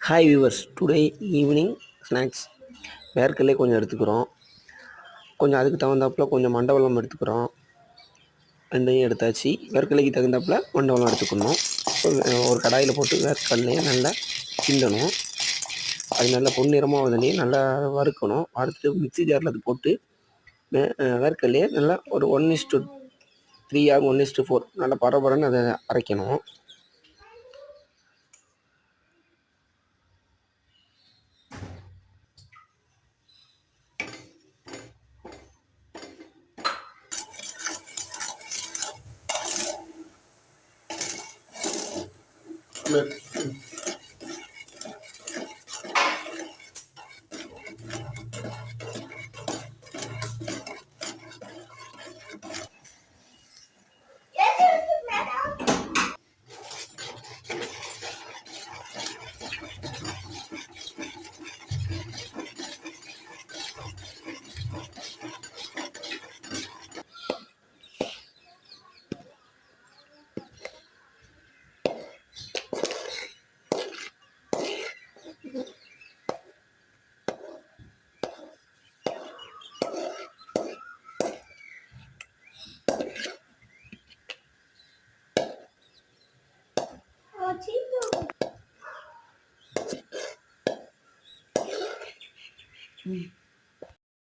Hi viewers, today evening snacks வேர்க்கடலை கொஞ்சம் எடுத்துக்கிறோம். கொஞ்சம் அதுக்கு தகுந்தாப்புல கொஞ்சம் மண்டவெல்லம் எடுத்துக்கிறோம். ரெண்டையும் எடுத்தாச்சு. வேர்க்கடலைக்கு தகுந்தாப்புல மண்டவெல்லம் எடுத்துக்கணும். ஒரு கடாயில் போட்டு வேர்க்கடலையை நல்லா கிண்டணும். அது நல்லா பொன்னிறமாக வதனையும் நல்லா வறுக்கணும். வறுத்துட்டு மிக்ஸி ஜாரில் அது போட்டு வேர்க்கடலையை நல்லா ஒரு 1:3 ஆர் 1:4 நல்லா பரபரன்னு அதை அரைக்கணும்.